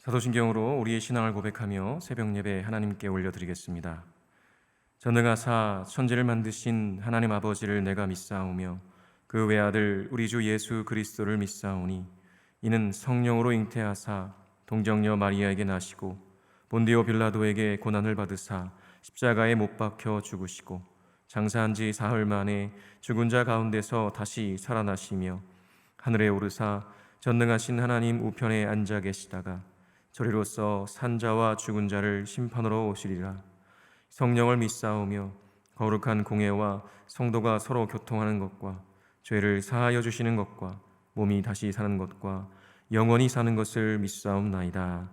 사도신경으로 우리의 신앙을 고백하며 새벽 예배 하나님께 올려드리겠습니다. 전능하사 천지를 만드신 하나님 아버지를 내가 믿사오며 그 외아들 우리 주 예수 그리스도를 믿사오니 이는 성령으로 잉태하사 동정녀 마리아에게 나시고 본디오 빌라도에게 고난을 받으사 십자가에 못 박혀 죽으시고 장사한 지 사흘 만에 죽은 자 가운데서 다시 살아나시며 하늘에 오르사 전능하신 하나님 우편에 앉아 계시다가 저리로서 산자와 죽은 자를 심판하러 오시리라. 성령을 믿사오며 거룩한 공예와 성도가 서로 교통하는 것과 죄를 사하여 주시는 것과 몸이 다시 사는 것과 영원히 사는 것을 믿사옵나이다.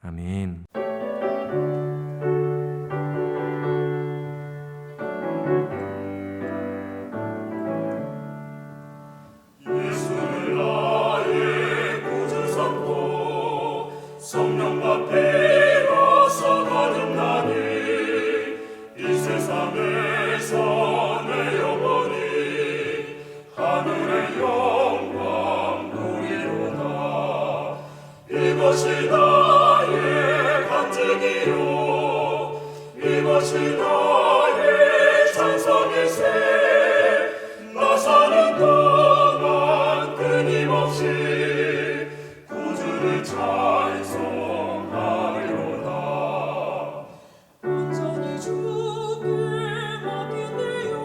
아멘. 성령과 피로서 거듭나니 이 세상에서 내 영혼이 하늘의 영광 누리로다. 이것이 나의 간증이요 이것이 나의 찬송일세. 나 사는 동안 끊임없이 구주를 찬송하리로다. 온전히 주께 맡긴대요.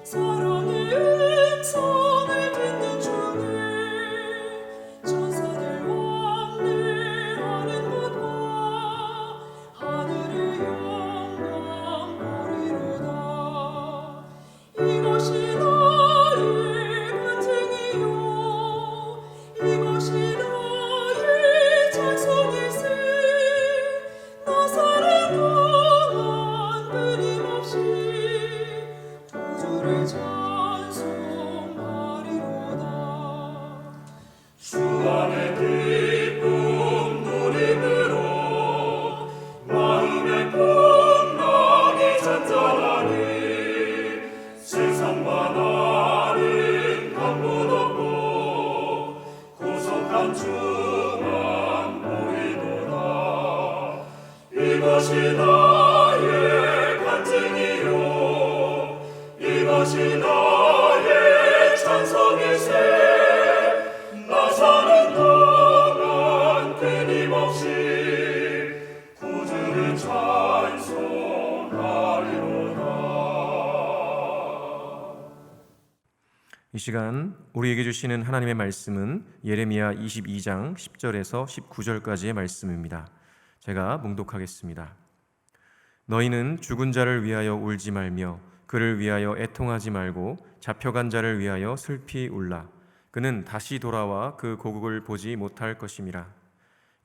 사랑의 음성을 듣는 중에 천사들 왕래하는 곳과 하늘의 영광 보리로다. 이것이 나의 간증이요 이것이 나의 찬송일세. 나 사는 동안 끊임없이 구주를 찬송하리로다. 주 안에 기쁨 누림으로 마음의 풍랑이 잔잔하니 세상과 나는 강분 없고 고속한 주만 보이도다. 이것이 나의 간증이요 이것이 나의 찬송일세. 나 사는 동안 끊임없이 구주를 찬송하리로다. 이 시간 우리에게 주시는 하나님의 말씀은 예레미야 22장 10절에서 19절까지의 말씀입니다. 제가 봉독하겠습니다. 너희는 죽은 자를 위하여 울지 말며 그를 위하여 애통하지 말고 잡혀간 자를 위하여 슬피 울라. 그는 다시 돌아와 그 고국을 보지 못할 것임이라.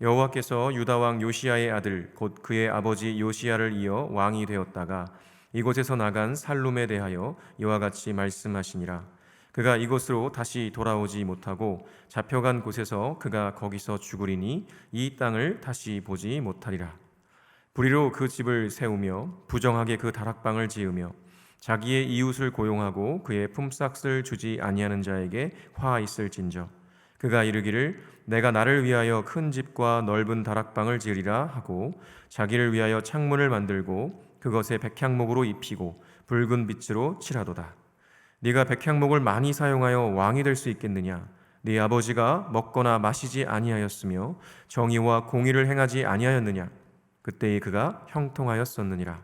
여호와께서 유다 왕 요시야의 아들 곧 그의 아버지 요시야를 이어 왕이 되었다가 이곳에서 나간 살룸에 대하여 이와 같이 말씀하시니라. 그가 이곳으로 다시 돌아오지 못하고 잡혀간 곳에서 그가 거기서 죽으리니 이 땅을 다시 보지 못하리라. 불의로 그 집을 세우며 부정하게 그 다락방을 지으며 자기의 이웃을 고용하고 그의 품삯을 주지 아니하는 자에게 화 있을진저. 그가 이르기를 내가 나를 위하여 큰 집과 넓은 다락방을 지으리라 하고 자기를 위하여 창문을 만들고 그것에 백향목으로 입히고 붉은 빛으로 칠하도다. 네가 백향목을 많이 사용하여 왕이 될 수 있겠느냐? 네 아버지가 먹거나 마시지 아니하였으며 정의와 공의를 행하지 아니하였느냐? 그때에 그가 형통하였었느니라.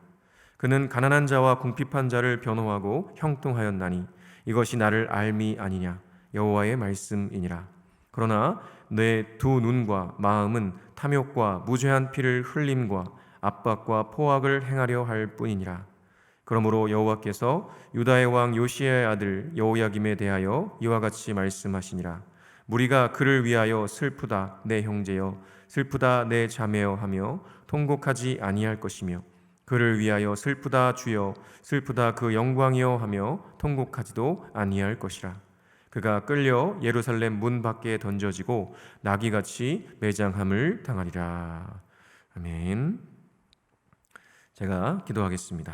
그는 가난한 자와 궁핍한 자를 변호하고 형통하였나니 이것이 나를 알미 아니냐? 여호와의 말씀이니라. 그러나 내 두 눈과 마음은 탐욕과 무죄한 피를 흘림과 압박과 포악을 행하려 할 뿐이니라. 그러므로 여호와께서 유다의 왕 요시야의 아들 여호야김에 대하여 이와 같이 말씀하시니라. 무리가 그를 위하여 슬프다 내 형제여 슬프다 내 자매여 하며 통곡하지 아니할 것이며 그를 위하여 슬프다 주여 슬프다 그 영광이여 하며 통곡하지도 아니할 것이라. 그가 끌려 예루살렘 문 밖에 던져지고 나귀같이 매장함을 당하리라. 아멘. 제가 기도하겠습니다.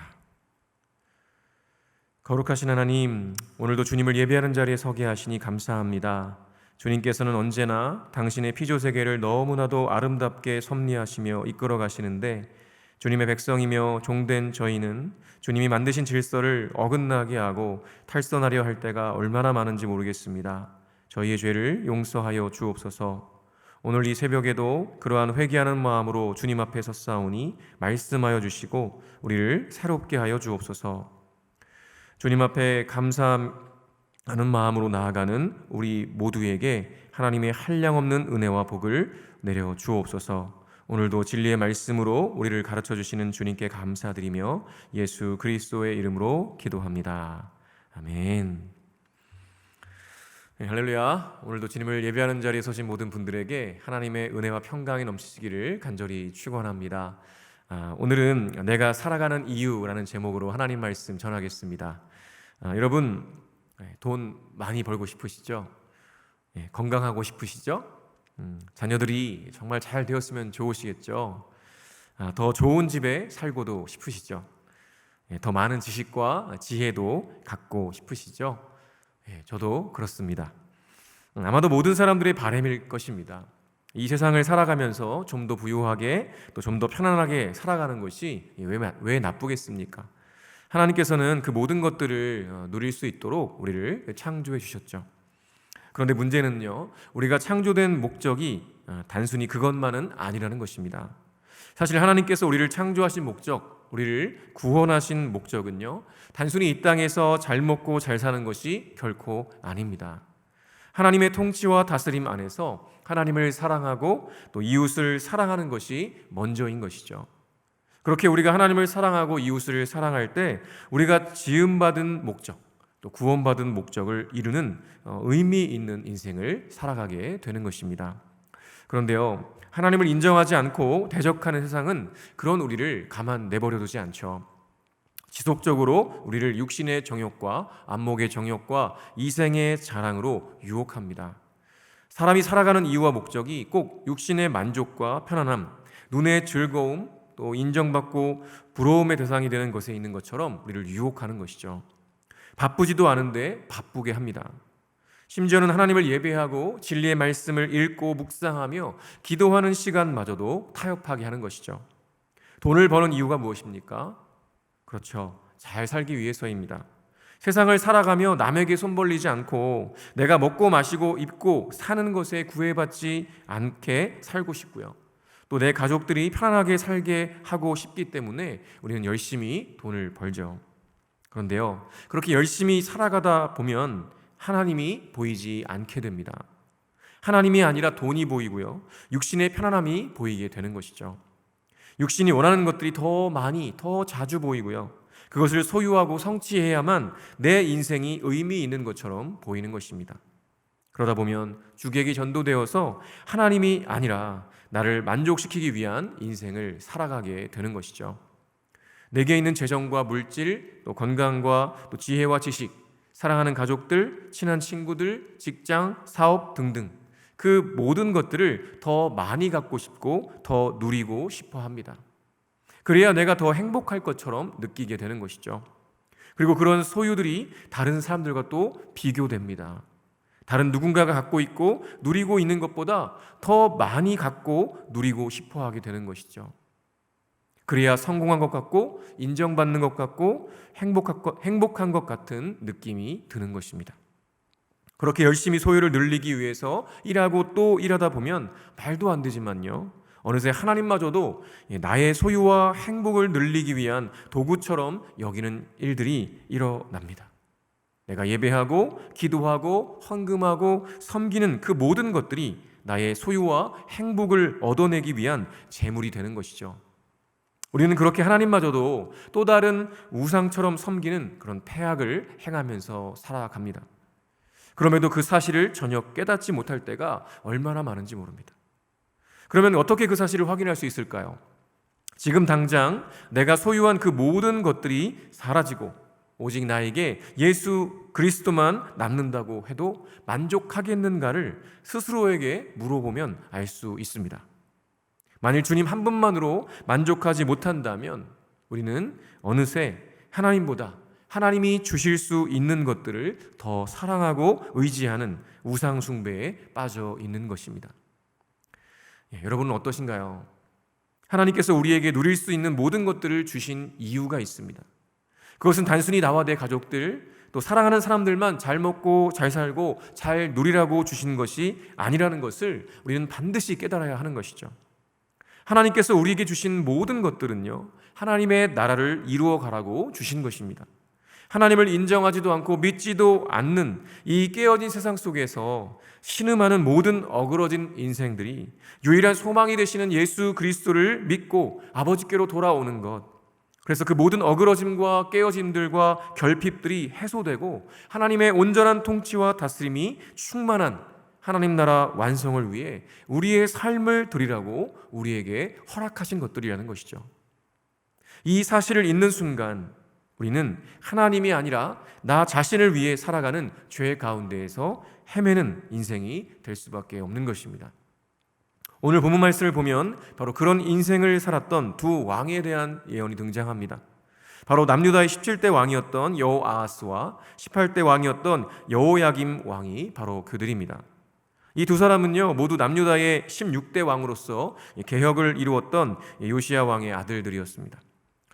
거룩하신 하나님, 오늘도 주님을 예배하는 자리에 서게 하시니 감사합니다. 주님께서는 언제나 당신의 피조세계를 너무나도 아름답게 섭리하시며 이끌어 가시는데 주님의 백성이며 종된 저희는 주님이 만드신 질서를 어긋나게 하고 탈선하려 할 때가 얼마나 많은지 모르겠습니다. 저희의 죄를 용서하여 주옵소서. 오늘 이 새벽에도 그러한 회개하는 마음으로 주님 앞에 섰사오니 말씀하여 주시고 우리를 새롭게 하여 주옵소서. 주님 앞에 감사하는 마음으로 나아가는 우리 모두에게 하나님의 한량없는 은혜와 복을 내려 주옵소서. 오늘도 진리의 말씀으로 우리를 가르쳐 주시는 주님께 감사드리며 예수 그리스도의 이름으로 기도합니다. 아멘. 네, 할렐루야. 오늘도 주님을 예배하는 자리에 서신 모든 분들에게 하나님의 은혜와 평강이 넘치시기를 간절히 축원합니다. 오늘은 내가 살아가는 이유라는 제목으로 하나님 말씀 전하겠습니다. 여러분, 돈 많이 벌고 싶으시죠? 건강하고 싶으시죠? 자녀들이 정말 잘 되었으면 좋으시겠죠? 더 좋은 집에 살고도 싶으시죠? 더 많은 지식과 지혜도 갖고 싶으시죠? 저도 그렇습니다. 아마도 모든 사람들의 바람일 것입니다. 이 세상을 살아가면서 좀 더 부유하게 또 좀 더 편안하게 살아가는 것이 왜 나쁘겠습니까? 하나님께서는 그 모든 것들을 누릴 수 있도록 우리를 창조해 주셨죠. 그런데 문제는요, 우리가 창조된 목적이 단순히 그것만은 아니라는 것입니다. 사실 하나님께서 우리를 창조하신 목적, 우리를 구원하신 목적은요, 단순히 이 땅에서 잘 먹고 잘 사는 것이 결코 아닙니다. 하나님의 통치와 다스림 안에서 하나님을 사랑하고 또 이웃을 사랑하는 것이 먼저인 것이죠. 그렇게 우리가 하나님을 사랑하고 이웃을 사랑할 때 우리가 지음받은 목적, 또 구원받은 목적을 이루는 의미 있는 인생을 살아가게 되는 것입니다. 그런데요, 하나님을 인정하지 않고 대적하는 세상은 그런 우리를 가만 내버려 두지 않죠. 지속적으로 우리를 육신의 정욕과 안목의 정욕과 이생의 자랑으로 유혹합니다. 사람이 살아가는 이유와 목적이 꼭 육신의 만족과 편안함, 눈의 즐거움, 또 인정받고 부러움의 대상이 되는 것에 있는 것처럼 우리를 유혹하는 것이죠. 바쁘지도 않은데 바쁘게 합니다. 심지어는 하나님을 예배하고 진리의 말씀을 읽고 묵상하며 기도하는 시간마저도 타협하게 하는 것이죠. 돈을 버는 이유가 무엇입니까? 그렇죠. 잘 살기 위해서입니다. 세상을 살아가며 남에게 손 벌리지 않고 내가 먹고 마시고 입고 사는 것에 구애받지 않게 살고 싶고요. 또 내 가족들이 편안하게 살게 하고 싶기 때문에 우리는 열심히 돈을 벌죠. 그런데요, 그렇게 열심히 살아가다 보면 하나님이 보이지 않게 됩니다. 하나님이 아니라 돈이 보이고요, 육신의 편안함이 보이게 되는 것이죠. 육신이 원하는 것들이 더 많이, 더 자주 보이고요, 그것을 소유하고 성취해야만 내 인생이 의미 있는 것처럼 보이는 것입니다. 그러다 보면 주객이 전도되어서 하나님이 아니라 나를 만족시키기 위한 인생을 살아가게 되는 것이죠. 내게 있는 재정과 물질, 또 건강과 또 지혜와 지식, 사랑하는 가족들, 친한 친구들, 직장, 사업 등등 그 모든 것들을 더 많이 갖고 싶고 더 누리고 싶어 합니다. 그래야 내가 더 행복할 것처럼 느끼게 되는 것이죠. 그리고 그런 소유들이 다른 사람들과 또 비교됩니다. 다른 누군가가 갖고 있고 누리고 있는 것보다 더 많이 갖고 누리고 싶어 하게 되는 것이죠. 그래야 성공한 것 같고 인정받는 것 같고 행복한 것 같은 느낌이 드는 것입니다. 그렇게 열심히 소유를 늘리기 위해서 일하고 또 일하다 보면 말도 안 되지만요, 어느새 하나님마저도 나의 소유와 행복을 늘리기 위한 도구처럼 여기는 일들이 일어납니다. 내가 예배하고 기도하고 헌금하고 섬기는 그 모든 것들이 나의 소유와 행복을 얻어내기 위한 재물이 되는 것이죠. 우리는 그렇게 하나님마저도 또 다른 우상처럼 섬기는 그런 패악을 행하면서 살아갑니다. 그럼에도 그 사실을 전혀 깨닫지 못할 때가 얼마나 많은지 모릅니다. 그러면 어떻게 그 사실을 확인할 수 있을까요? 지금 당장 내가 소유한 그 모든 것들이 사라지고 오직 나에게 예수 그리스도만 남는다고 해도 만족하겠는가를 스스로에게 물어보면 알 수 있습니다. 만일 주님 한 분만으로 만족하지 못한다면 우리는 어느새 하나님보다 하나님이 주실 수 있는 것들을 더 사랑하고 의지하는 우상 숭배에 빠져 있는 것입니다. 여러분은 어떠신가요? 하나님께서 우리에게 누릴 수 있는 모든 것들을 주신 이유가 있습니다. 그것은 단순히 나와 내 가족들, 또 사랑하는 사람들만 잘 먹고 잘 살고 잘 누리라고 주신 것이 아니라는 것을 우리는 반드시 깨달아야 하는 것이죠. 하나님께서 우리에게 주신 모든 것들은요, 하나님의 나라를 이루어 가라고 주신 것입니다. 하나님을 인정하지도 않고 믿지도 않는 이 깨어진 세상 속에서 신음하는 모든 어그러진 인생들이 유일한 소망이 되시는 예수 그리스도를 믿고 아버지께로 돌아오는 것, 그래서 그 모든 어그러짐과 깨어짐들과 결핍들이 해소되고 하나님의 온전한 통치와 다스림이 충만한 하나님 나라 완성을 위해 우리의 삶을 드리라고 우리에게 허락하신 것들이라는 것이죠. 이 사실을 잊는 순간 우리는 하나님이 아니라 나 자신을 위해 살아가는 죄 가운데에서 헤매는 인생이 될 수밖에 없는 것입니다. 오늘 본문 말씀을 보면 바로 그런 인생을 살았던 두 왕에 대한 예언이 등장합니다. 바로 남유다의 17대 왕이었던 여호아하스와 18대 왕이었던 여호야김 왕이 바로 그들입니다. 이 두 사람은요, 모두 남유다의 16대 왕으로서 개혁을 이루었던 요시야 왕의 아들들이었습니다.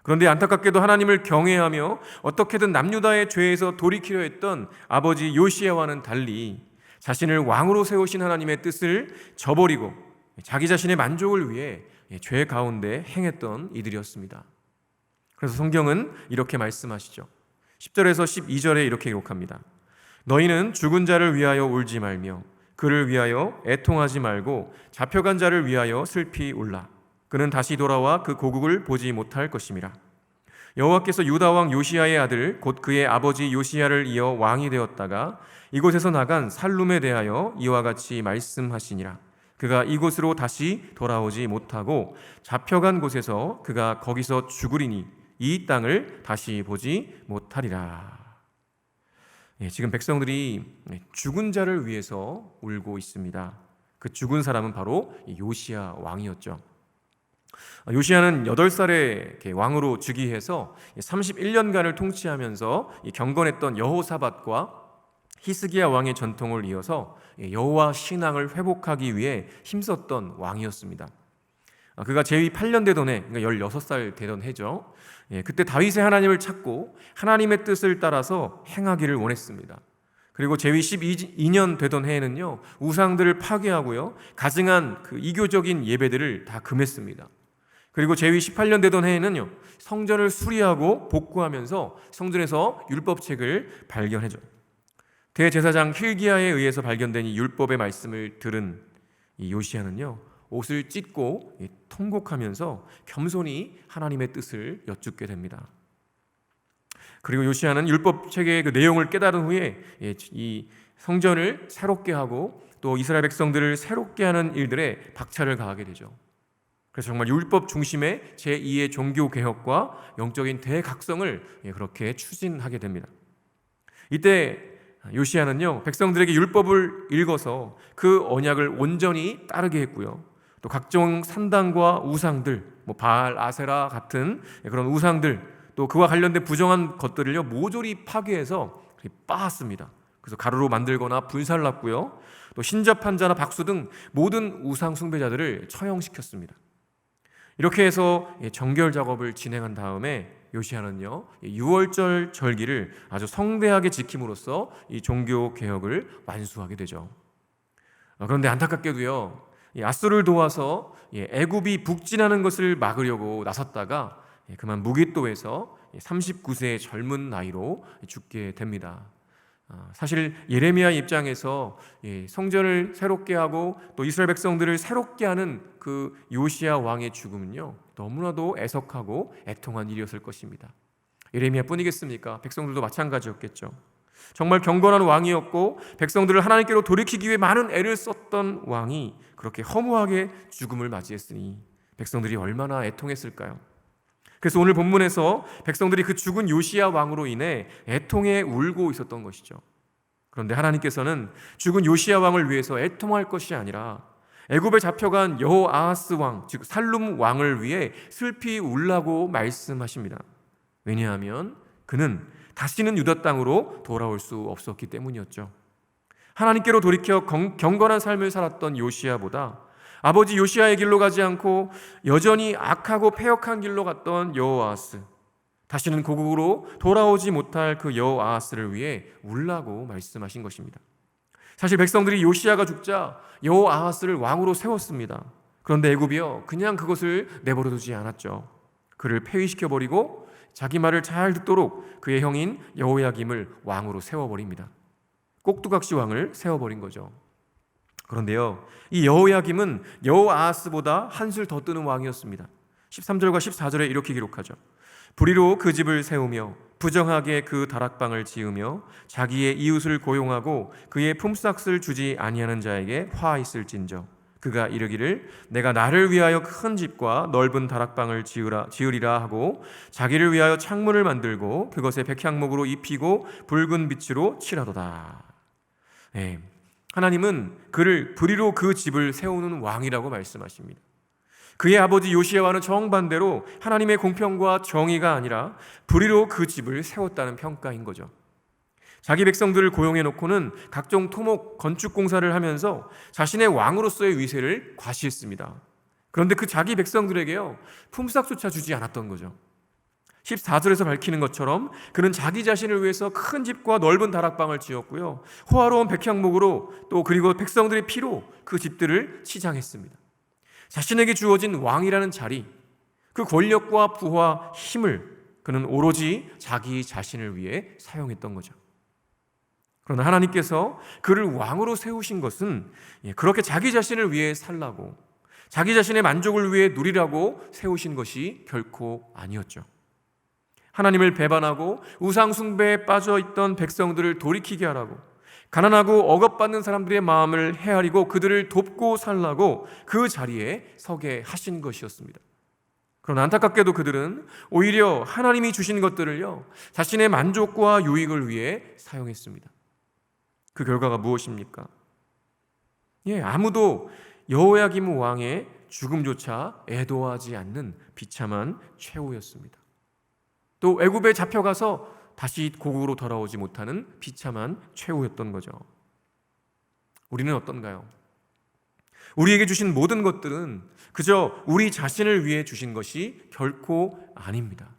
그런데 안타깝게도 하나님을 경외하며 어떻게든 남유다의 죄에서 돌이키려 했던 아버지 요시야와는 달리 자신을 왕으로 세우신 하나님의 뜻을 저버리고 자기 자신의 만족을 위해 죄 가운데 행했던 이들이었습니다. 그래서 성경은 이렇게 말씀하시죠. 10절에서 12절에 이렇게 기록합니다. 너희는 죽은 자를 위하여 울지 말며 그를 위하여 애통하지 말고 잡혀간 자를 위하여 슬피 울라. 그는 다시 돌아와 그 고국을 보지 못할 것임이라. 여호와께서 유다 왕 요시야의 아들 곧 그의 아버지 요시야를 이어 왕이 되었다가 이곳에서 나간 살룸에 대하여 이와 같이 말씀하시니라. 그가 이곳으로 다시 돌아오지 못하고 잡혀간 곳에서 그가 거기서 죽으리니 이 땅을 다시 보지 못하리라. 지금 백성들이 죽은 자를 위해서 울고 있습니다. 그 죽은 사람은 바로 요시야 왕이었죠. 요시야는 8살에 왕으로 즉위해서 31년간을 통치하면서 경건했던 여호사밧과 히스기야 왕의 전통을 이어서 여호와 신앙을 회복하기 위해 힘썼던 왕이었습니다. 그가 제위 8년 되던 해, 그러니까 16살 되던 해죠. 그때 다윗의 하나님을 찾고 하나님의 뜻을 따라서 행하기를 원했습니다. 그리고 제위 12년 되던 해에는요, 우상들을 파괴하고요, 가증한 그 이교적인 예배들을 다 금했습니다. 그리고 제위 18년 되던 해에는요, 성전을 수리하고 복구하면서 성전에서 율법책을 발견해줘. 대제사장 힐기야에 의해서 발견된 이 율법의 말씀을 들은 이 요시야는요, 옷을 찢고 통곡하면서 겸손히 하나님의 뜻을 여쭙게 됩니다. 그리고 요시야는 율법책의 그 내용을 깨달은 후에 이 성전을 새롭게 하고 또 이스라엘 백성들을 새롭게 하는 일들에 박차를 가하게 되죠. 그래서 정말 율법 중심의 제2의 종교 개혁과 영적인 대각성을 그렇게 추진하게 됩니다. 이때 요시야는요, 백성들에게 율법을 읽어서 그 언약을 온전히 따르게 했고요. 또 각종 산당과 우상들, 바알, 아세라 같은 그런 우상들, 또 그와 관련된 부정한 것들을요, 모조리 파괴해서 빻았습니다. 그래서 가루로 만들거나 불살랐고요. 또 신접한 자나 박수 등 모든 우상 숭배자들을 처형시켰습니다. 이렇게 해서 정결 작업을 진행한 다음에 요시야는요, 6월절 절기를 아주 성대하게 지킴으로써 이 종교 개혁을 완수하게 되죠. 그런데 안타깝게도요, 아수를 도와서 애굽이 북진하는 것을 막으려고 나섰다가 그만 무기또에서 39세의 젊은 나이로 죽게 됩니다. 사실 예레미야 입장에서 성전을 새롭게 하고 또 이스라엘 백성들을 새롭게 하는 그 요시야 왕의 죽음은요, 너무나도 애석하고 애통한 일이었을 것입니다. 예레미야뿐이겠습니까? 백성들도 마찬가지였겠죠. 정말 경건한 왕이었고 백성들을 하나님께로 돌이키기 위해 많은 애를 썼던 왕이 그렇게 허무하게 죽음을 맞이했으니 백성들이 얼마나 애통했을까요? 그래서 오늘 본문에서 백성들이 그 죽은 요시야 왕으로 인해 애통해 울고 있었던 것이죠. 그런데 하나님께서는 죽은 요시야 왕을 위해서 애통할 것이 아니라 애굽에 잡혀간 여호아하스 왕, 즉 살룸 왕을 위해 슬피 울라고 말씀하십니다. 왜냐하면 그는 다시는 유다 땅으로 돌아올 수 없었기 때문이었죠. 하나님께로 돌이켜 경건한 삶을 살았던 요시야보다 아버지 요시야의 길로 가지 않고 여전히 악하고 패역한 길로 갔던 여호아하스, 다시는 고국으로 돌아오지 못할 그 여호아하스를 위해 울라고 말씀하신 것입니다. 사실 백성들이 요시야가 죽자 여호아하스를 왕으로 세웠습니다. 그런데 애굽이요, 그냥 그것을 내버려두지 않았죠. 그를 폐위시켜버리고 자기 말을 잘 듣도록 그의 형인 여호야김을 왕으로 세워버립니다. 꼭두각시 왕을 세워버린 거죠. 그런데요, 이 여호야김은 여호아하스보다 한술 더 뜨는 왕이었습니다. 13절과 14절에 이렇게 기록하죠. 불의로 그 집을 세우며 부정하게 그 다락방을 지으며 자기의 이웃을 고용하고 그의 품삯을 주지 아니하는 자에게 화있을진저 그가 이르기를 내가 나를 위하여 큰 집과 넓은 다락방을 지으리라 하고 자기를 위하여 창문을 만들고 그것에 백향목으로 입히고 붉은 빛으로 칠하도다. 네, 하나님은 그를 불의로 그 집을 세우는 왕이라고 말씀하십니다. 그의 아버지 요시야와는 정반대로 하나님의 공평과 정의가 아니라 불의로 그 집을 세웠다는 평가인 거죠. 자기 백성들을 고용해 놓고는 각종 토목, 건축 공사를 하면서 자신의 왕으로서의 위세를 과시했습니다. 그런데 그 자기 백성들에게요, 품삯조차 주지 않았던 거죠. 14절에서 밝히는 것처럼 그는 자기 자신을 위해서 큰 집과 넓은 다락방을 지었고요, 호화로운 백향목으로 또 그리고 백성들의 피로 그 집들을 치장했습니다. 자신에게 주어진 왕이라는 자리, 그 권력과 부와 힘을 그는 오로지 자기 자신을 위해 사용했던 거죠. 그러나 하나님께서 그를 왕으로 세우신 것은 그렇게 자기 자신을 위해 살라고, 자기 자신의 만족을 위해 누리라고 세우신 것이 결코 아니었죠. 하나님을 배반하고 우상 숭배에 빠져 있던 백성들을 돌이키게 하라고, 가난하고 억압받는 사람들의 마음을 헤아리고 그들을 돕고 살라고 그 자리에 서게 하신 것이었습니다. 그러나 안타깝게도 그들은 오히려 하나님이 주신 것들을요, 자신의 만족과 유익을 위해 사용했습니다. 그 결과가 무엇입니까? 아무도 여호야김 왕의 죽음조차 애도하지 않는 비참한 최후였습니다. 또 애굽에 잡혀가서 다시 고국으로 돌아오지 못하는 비참한 최후였던 거죠. 우리는 어떤가요? 우리에게 주신 모든 것들은 그저 우리 자신을 위해 주신 것이 결코 아닙니다.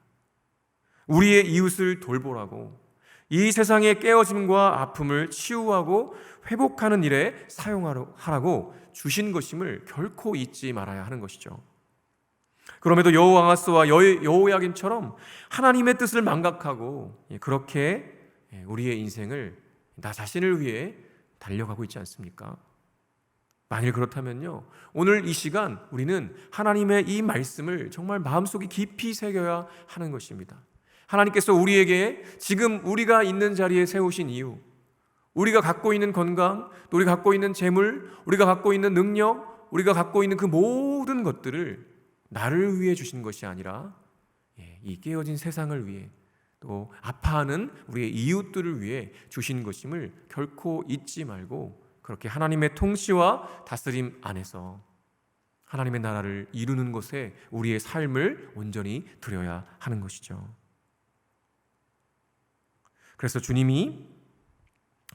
우리의 이웃을 돌보라고, 이 세상의 깨어짐과 아픔을 치유하고 회복하는 일에 사용하라고 주신 것임을 결코 잊지 말아야 하는 것이죠. 그럼에도 여호아하스와 여호야김처럼 하나님의 뜻을 망각하고 그렇게 우리의 인생을 나 자신을 위해 달려가고 있지 않습니까? 만일 그렇다면요, 오늘 이 시간 우리는 하나님의 이 말씀을 정말 마음속에 깊이 새겨야 하는 것입니다. 하나님께서 우리에게 지금 우리가 있는 자리에 세우신 이유, 우리가 갖고 있는 건강, 또 우리가 갖고 있는 재물, 우리가 갖고 있는 능력, 우리가 갖고 있는 그 모든 것들을 나를 위해 주신 것이 아니라 이 깨어진 세상을 위해, 또 아파하는 우리의 이웃들을 위해 주신 것임을 결코 잊지 말고 그렇게 하나님의 통치와 다스림 안에서 하나님의 나라를 이루는 것에 우리의 삶을 온전히 드려야 하는 것이죠. 그래서 주님이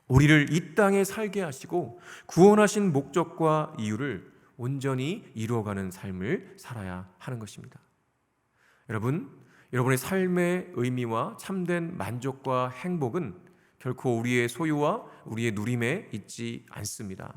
우리를 이 땅에 살게 하시고 구원하신 목적과 이유를 온전히 이루어가는 삶을 살아야 하는 것입니다. 여러분의 삶의 의미와 참된 만족과 행복은 결코 우리의 소유와 우리의 누림에 있지 않습니다.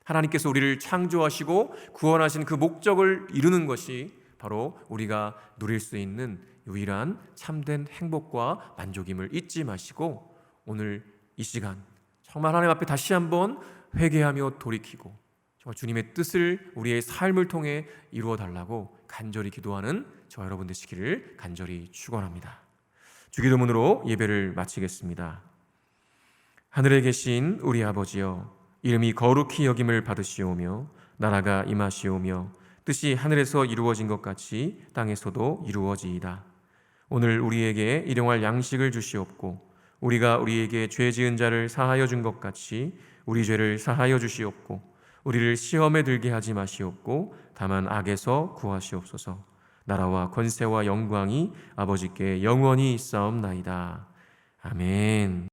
하나님께서 우리를 창조하시고 구원하신 그 목적을 이루는 것이 바로 우리가 누릴 수 있는 유일한 참된 행복과 만족임을 잊지 마시고 오늘 이 시간 정말 하나님 앞에 다시 한번 회개하며 돌이키고 정말 주님의 뜻을 우리의 삶을 통해 이루어 달라고 간절히 기도하는 저와 여러분 되시기를 간절히 축원합니다. 주기도문으로 예배를 마치겠습니다. 하늘에 계신 우리 아버지여, 이름이 거룩히 여김을 받으시오며 나라가 임하시오며 뜻이 하늘에서 이루어진 것 같이 땅에서도 이루어지이다. 오늘 우리에게 일용할 양식을 주시옵고 우리가 우리에게 죄 지은 자를 사하여 준 것 같이 우리 죄를 사하여 주시옵고 우리를 시험에 들게 하지 마시옵고 다만 악에서 구하시옵소서. 나라와 권세와 영광이 아버지께 영원히 있사옵나이다. 아멘.